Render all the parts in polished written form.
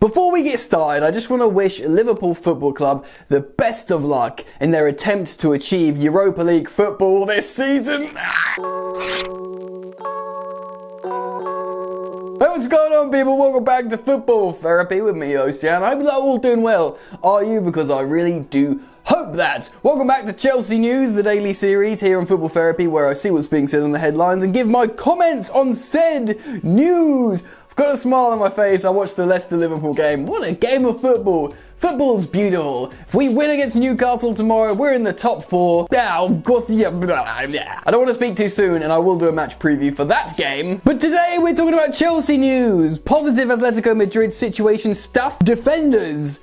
Before we get started, I just want to wish Liverpool Football Club the best of luck in their attempt to achieve Europa League football this season. What's going on, people? Welcome back to Football Therapy with me, Ocean. I hope you're all doing well. Are you? Because I really do hope that. Welcome back to Chelsea News, the daily series here on Football Therapy, where I see what's being said on the headlines and give my comments on said news. I've got a smile on my face. I watched the Leicester-Liverpool game. What a game of football. Football's beautiful. If we win against Newcastle tomorrow, we're in the top 4. Yeah, of course, yeah. I don't want to speak too soon, and I will do a match preview for that game. But today, we're talking about Chelsea news. Positive Atletico Madrid situation stuff. Defenders.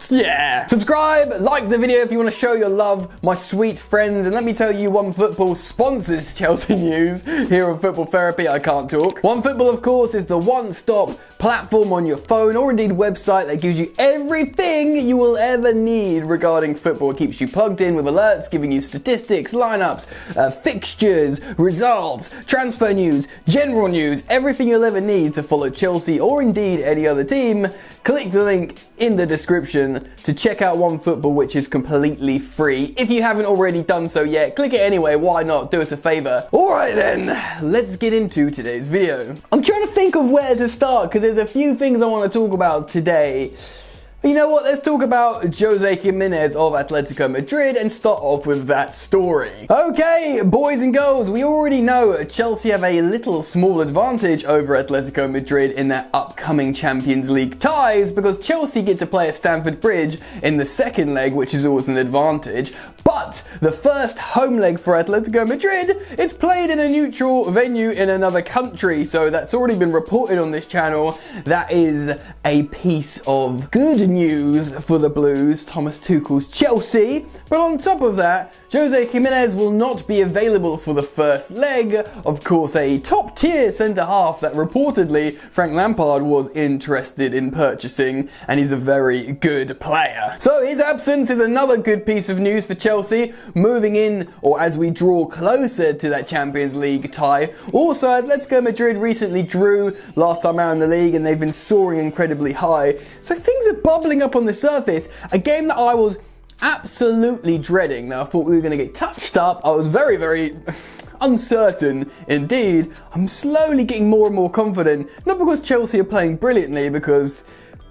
Yeah. Subscribe, like the video if you want to show your love, my sweet friends. And let me tell you, OneFootball sponsors Chelsea News here on Football Therapy. I can't talk. OneFootball, of course, is the one-stop platform on your phone or indeed website that gives you everything you will ever need regarding football. It keeps you plugged in with alerts, giving you statistics, lineups, fixtures, results, transfer news, general news, everything you'll ever need to follow Chelsea or indeed any other team. Click the link in the description to check out OneFootball, which is completely free. If you haven't already done so yet, click it anyway. Why not? Do us a favor. Alright then, let's get into today's video. I'm trying to think of where to start because there's a few things I want to talk about today. You know what, let's talk about Jose Gimenez of Atletico Madrid and start off with that story. Okay, boys and girls, we already know Chelsea have a little small advantage over Atletico Madrid in their upcoming Champions League ties because Chelsea get to play at Stamford Bridge in the second leg, which is always an advantage. But the first home leg for Atletico Madrid is played in a neutral venue in another country, so that's already been reported on this channel. That is a piece of good news for the Blues, Thomas Tuchel's Chelsea. But on top of that, Jose Gimenez will not be available for the first leg. Of course, a top-tier centre-half that reportedly Frank Lampard was interested in purchasing, and he's a very good player. So his absence is another good piece of news for Chelsea, moving in, or as we draw closer to that Champions League tie. Also, Atletico Madrid recently drew last time out in the league, and they've been soaring incredibly high. So things are bubbling up on the surface. A game that I was absolutely dreading. Now, I thought we were going to get touched up. I was very, very uncertain indeed. I'm slowly getting more and more confident. Not because Chelsea are playing brilliantly, because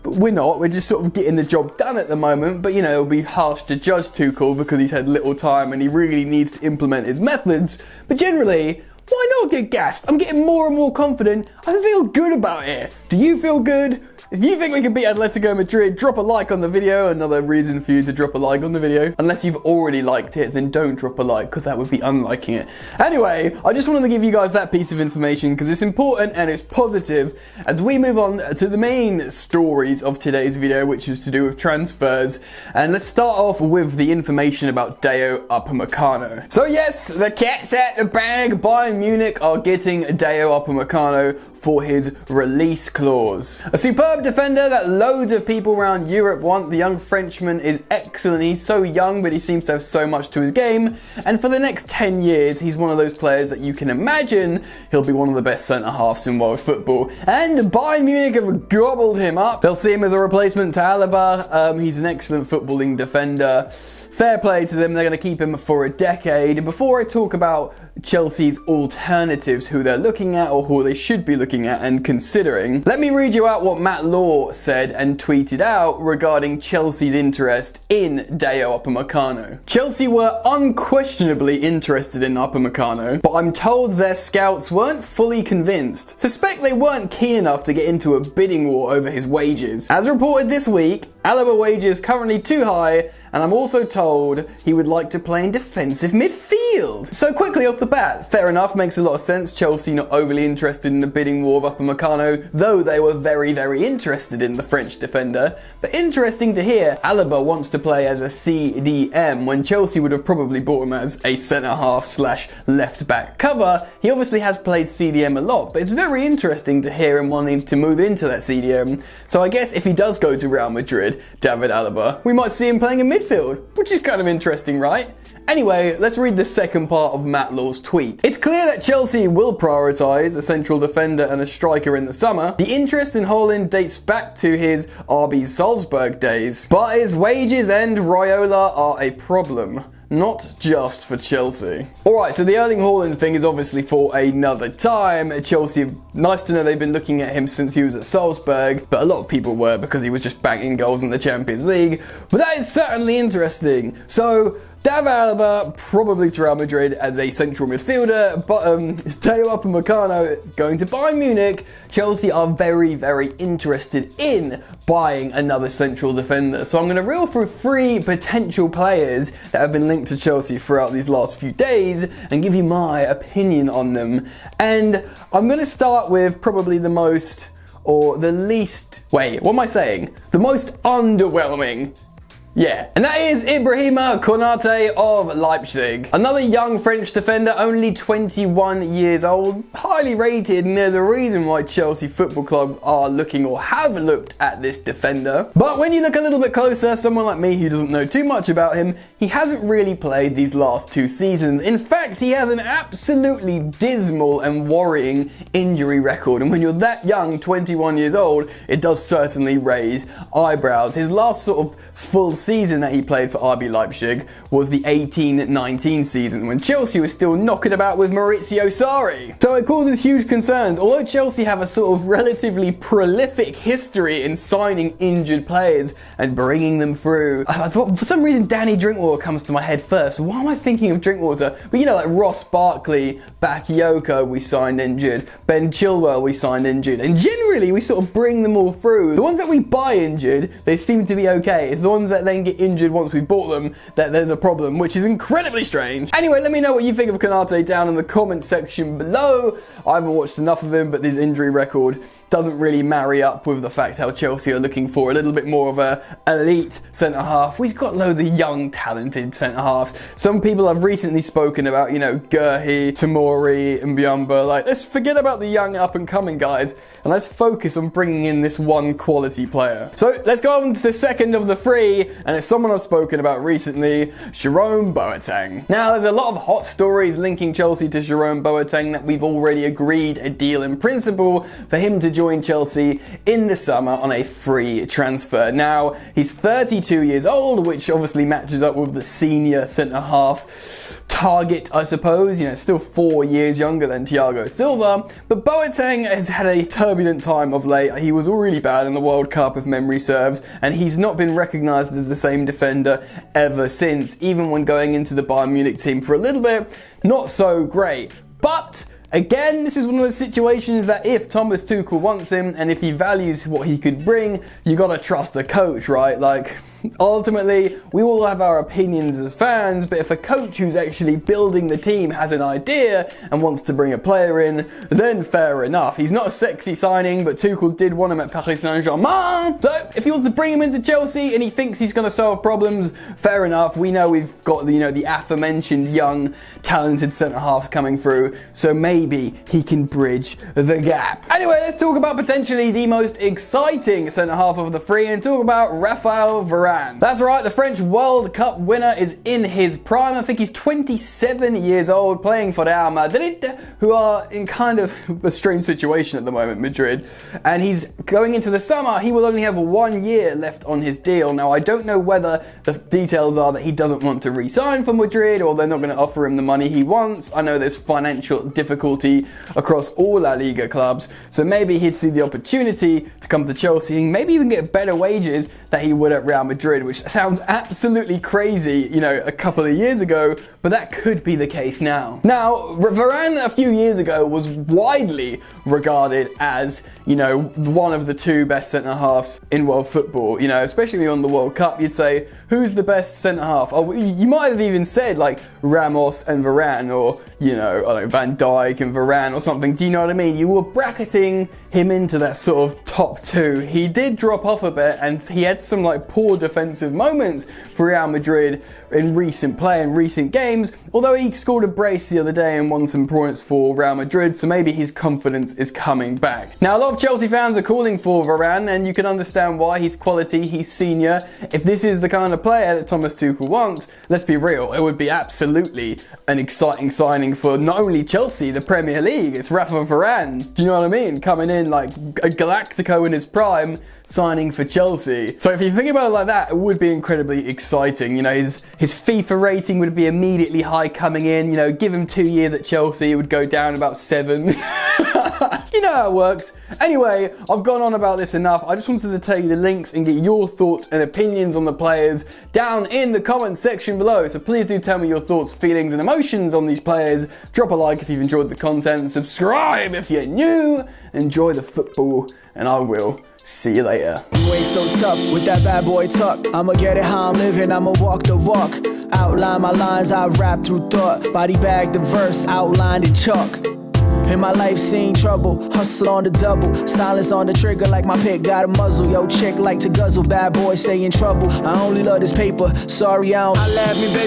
we're not. We're just sort of getting the job done at the moment. But, you know, it'll be harsh to judge Tuchel because he's had little time and he really needs to implement his methods. But generally, why not get gassed? I'm getting more and more confident. I feel good about it. Do you feel good? If you think we can beat Atletico Madrid, drop a like on the video. Another reason for you to drop a like on the video. Unless you've already liked it, then don't drop a like, because that would be unliking it. Anyway, I just wanted to give you guys that piece of information because it's important and it's positive as we move on to the main stories of today's video, which is to do with transfers. And let's start off with the information about Dayot Upamecano. So yes, the cat's at the bag. Bayern Munich are getting Dayot Upamecano for his release clause. A superb defender that loads of people around Europe want. The young Frenchman is excellent. He's so young, but he seems to have so much to his game. And for the next 10 years, he's one of those players that you can imagine he'll be one of the best centre-halves in world football. And Bayern Munich have gobbled him up. They'll see him as a replacement to Alaba. He's an excellent footballing defender. Fair play to them, they're going to keep him for a decade. Before I talk about Chelsea's alternatives, who they're looking at or who they should be looking at and considering, let me read you out what Matt Law said and tweeted out regarding Chelsea's interest in Dayot Upamecano. Chelsea were unquestionably interested in Upamecano, but I'm told their scouts weren't fully convinced. Suspect they weren't keen enough to get into a bidding war over his wages. As reported this week, Alaba wages currently too high, and I'm also told he would like to play in defensive midfield. So quickly off the bat, fair enough, makes a lot of sense. Chelsea not overly interested in the bidding war of Upamecano, though they were very, very interested in the French defender. But interesting to hear, Alaba wants to play as a CDM when Chelsea would have probably bought him as a centre-half slash left-back cover. He obviously has played CDM a lot, but it's very interesting to hear him wanting to move into that CDM. So I guess if he does go to Real Madrid, David Alaba, we might see him playing in midfield, which is kind of interesting, right? Anyway, let's read the second part of Matt Law's tweet. It's clear that Chelsea will prioritise a central defender and a striker in the summer. The interest in Haaland dates back to his RB Salzburg days, but his wages and Raiola are a problem. Not just for Chelsea. Alright, so the Erling Haaland thing is obviously for another time. Chelsea, nice to know they've been looking at him since he was at Salzburg, but a lot of people were because he was just banging goals in the Champions League. But that is certainly interesting. So, David Alaba, probably to Real Madrid as a central midfielder, but Theo Upamecano going to Bayern Munich. Chelsea are very, very interested in buying another central defender. So I'm going to reel through 3 potential players that have been linked to Chelsea throughout these last few days and give you my opinion on them. And I'm going to start with probably the most, or the least, wait, what am I saying? The most underwhelming. Yeah, and that is Ibrahima Konate of Leipzig. Another young French defender, only 21 years old, highly rated, and there's a reason why Chelsea Football Club are looking or have looked at this defender. But when you look a little bit closer, someone like me who doesn't know too much about him, he hasn't really played these last 2 seasons. In fact, he has an absolutely dismal and worrying injury record, and when you're that young, 21 years old, it does certainly raise eyebrows. His last sort of full season that he played for RB Leipzig was the 18-19 season, when Chelsea was still knocking about with Maurizio Sarri. So it causes huge concerns. Although Chelsea have a sort of relatively prolific history in signing injured players and bringing them through. For some reason, Danny Drinkwater comes to my head first. Why am I thinking of Drinkwater? But you know, like Ross Barkley, Bakayoko we signed injured, Ben Chilwell we signed injured, and generally we sort of bring them all through. The ones that we buy injured, they seem to be okay. It's the ones that then get injured once we bought them that there's a problem, which is incredibly strange. Anyway, let me know what you think of Konate down in the comment section below. I haven't watched enough of him, but his injury record doesn't really marry up with the fact how Chelsea are looking for a little bit more of a elite centre-half. We've got loads of young, talented centre-halves. Some people have recently spoken about, you know, Gurhi, Tamori, and Mbuyamba. Like, let's forget about the young up-and-coming guys, and let's focus on bringing in this one quality player. So, let's go on to the second of the 3, and it's someone I've spoken about recently, Jerome Boateng. Now, there's a lot of hot stories linking Chelsea to Jerome Boateng that we've already agreed a deal in principle for him to join Chelsea in the summer on a free transfer. Now, he's 32 years old, which obviously matches up with the senior centre-half target, I suppose. You know, still 4 years younger than Thiago Silva, but Boateng has had a turbulent time of late. He was already bad in the World Cup, if memory serves, and he's not been recognised as the same defender ever since, even when going into the Bayern Munich team for a little bit. Not so great. But again, this is one of those situations that if Thomas Tuchel wants him and if he values what he could bring, you gotta trust the coach, right? Like, ultimately, we all have our opinions as fans, but if a coach who's actually building the team has an idea and wants to bring a player in, then fair enough. He's not a sexy signing, but Tuchel did want him at Paris Saint-Germain. So, if he wants to bring him into Chelsea and he thinks he's going to solve problems, fair enough. We know we've got, you know, the aforementioned young, talented centre-halves coming through, so maybe he can bridge the gap. Anyway, let's talk about potentially the most exciting centre-half of the 3 and talk about Raphael Varane. That's right, the French World Cup winner is in his prime. I think he's 27 years old, playing for Real Madrid, who are in kind of a strange situation at the moment, Madrid. And he's going into the summer, he will only have 1 year left on his deal. Now, I don't know whether the details are that he doesn't want to re-sign for Madrid or they're not going to offer him the money he wants. I know there's financial difficulty across all La Liga clubs, so maybe he'd see the opportunity to come to Chelsea and maybe even get better wages that he would at Real Madrid, which sounds absolutely crazy, you know, a couple of years ago, but that could be the case now. Now, Varane a few years ago was widely regarded as, you know, one of the 2 best centre-halves in world football. You know, especially on the World Cup, you'd say, who's the best centre-half? Oh, you might have even said, like, Ramos and Varane, or, you know, I don't know, Van Dijk and Varane or something. Do you know what I mean? You were bracketing him into that sort of top two. He did drop off a bit, and he had some like poor defensive moments for Real Madrid in recent play and recent games, although he scored a brace the other day and won some points for Real Madrid, so maybe his confidence is coming back. Now, a lot of Chelsea fans are calling for Varane, and you can understand why. He's quality, he's senior. If this is the kind of player that Thomas Tuchel wants, let's be real, it would be absolutely an exciting signing for not only Chelsea, the Premier League. It's Raphael Varane, do you know what I mean? Coming in like a Galactico in his prime, signing for Chelsea. So if you think about it like that, it would be incredibly exciting. You know, his FIFA rating would be immediately high coming in. You know, give him 2 years at Chelsea, it would go down about 7. You know how it works. Anyway, I've gone on about this enough. I just wanted to tell you the links and get your thoughts and opinions on the players down in the comment section below. So please do tell me your thoughts, feelings and emotions on these players. Drop a like if you've enjoyed the content. Subscribe if you're new. Enjoy the football, and I will see you later. You ain't so tough with that bad boy talk. I'ma get it how I'm living, I'ma walk the walk. Outline my lines, I rap through thought. Body bag the verse, outlined in chalk. In my life seen trouble, hustle on the double. Silence on the trigger like my pick got a muzzle. Yo, chick like to guzzle, bad boy stay in trouble. I only love this paper, sorry I don't. I laugh me, baby.